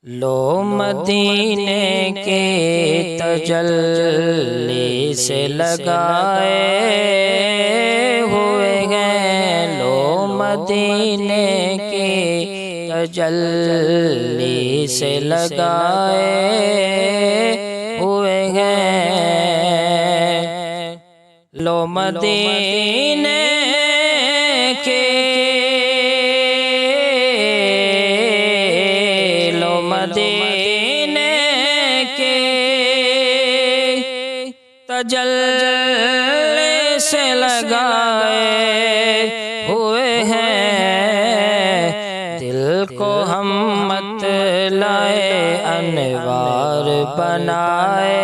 लो मदीने के तजल्ली से लगाए हुए हैं। लो मदीने के तजल्ली से लगाए हुए हैं। लो मदीने के मदीने के तजल्ली से लगाए हुए हैं। दिल को हम मत लाए अनवार बनाए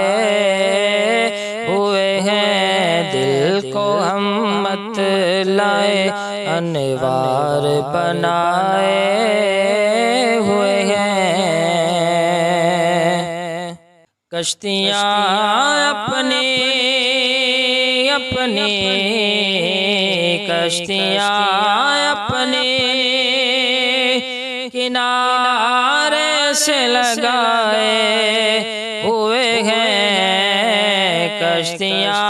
हुए हैं। दिल को हम मत लाए अनवार बनाए हुए हैं। कश्तियाँ अपनी अपनी कश्तियाँ अपनी किनारे से लगाए हुए हैं। कश्तियाँ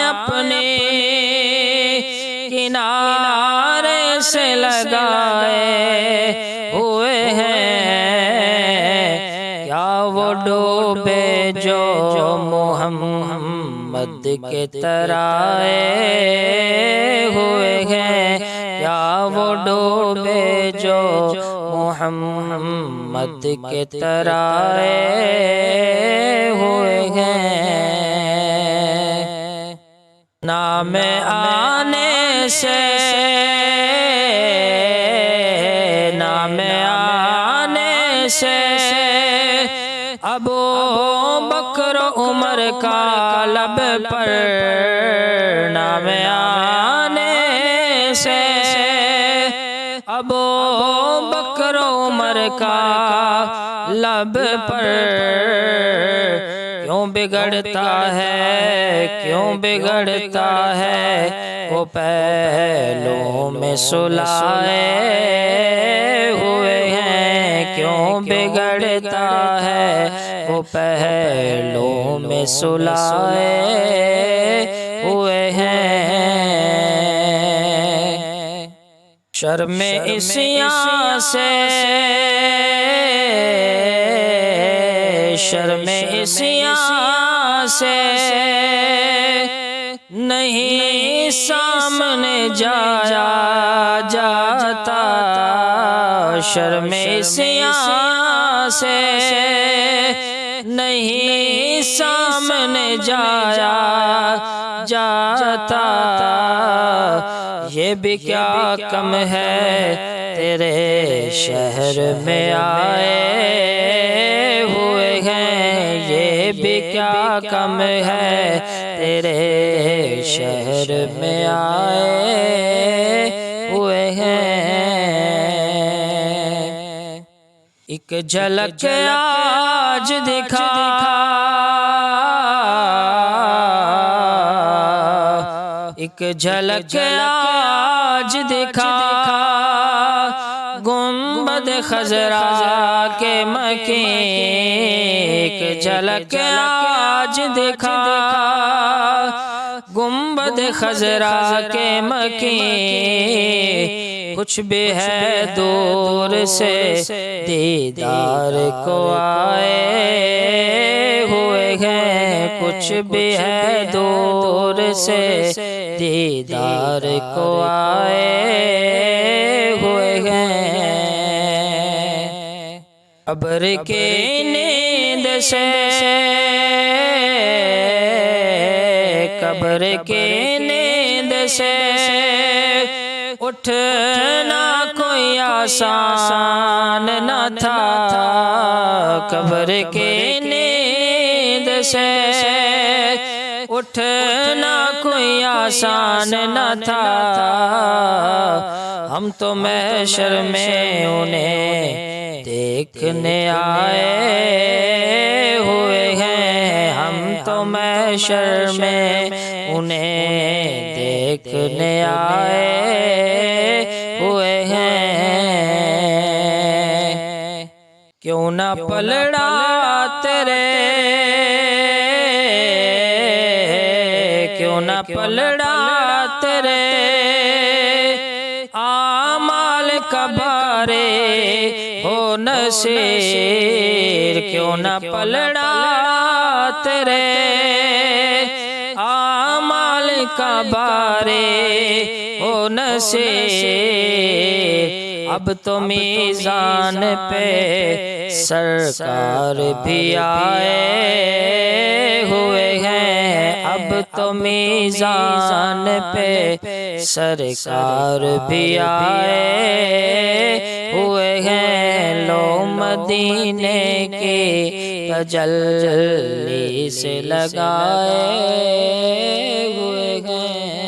अपनी किनारे से लगाए हुए हैं। क्या वो डूबे जो मोहम्मद के तराए हुए हैं। क्या वो डूबे जो मोहम्मद के तराए हुए हैं। नाम आने से नाम आने से अबू बकर उमर का लब पर नाम आने से अबू बकर उमर का लब पर क्यों बिगड़ता है क्यों बिगड़ता है वो पहलों में सुलाए हुए हैं। क्यों बिगड़ता है वो पहलों में सुलाए हुए हैं। शर्म इस्यां से शर्म इस्यां से नहीं सामने जाया जाता। शर्म इस्यां से नहीं सामने जाया जाता। ये भी क्या कम है तेरे शहर में आए हुए हैं। ये भी क्या कम है तेरे शहर में आए हुए हैं। एक झलक आज दिखा एक झलक आज दिखा गुंबद खजरा के मकी। एक झलक आज दिखा गुंबद खजरा के मकी। कुछ भी है दूर से दीदार को आए हुए हैं। कुछ भी है दूर से दीदार को आए हुए हैं। कब्र की नींद से कब्र की नींद से उठना कोई आसान न था। कब्र की नींद से उठना कोई आसान न था। हम तो महशर में उन्हें देखने आए हुए हैं। हम तो महशर में उन्हें देखने आए हुए हैं। क्यों न पलड़ा तेरे, क्यों न पलड़ा तेरे आमाल कबारे हो नसीर, क्यों न पलड़ा तेरे आमाल कबारे हो नसीर। अब तो मीज़ान पे सरकार भी आए हुए हैं, अब तो मीज़ान पे सरकार भी आए हुए हैं। लो मदीने के तजल्ली से लगाए हुए हैं।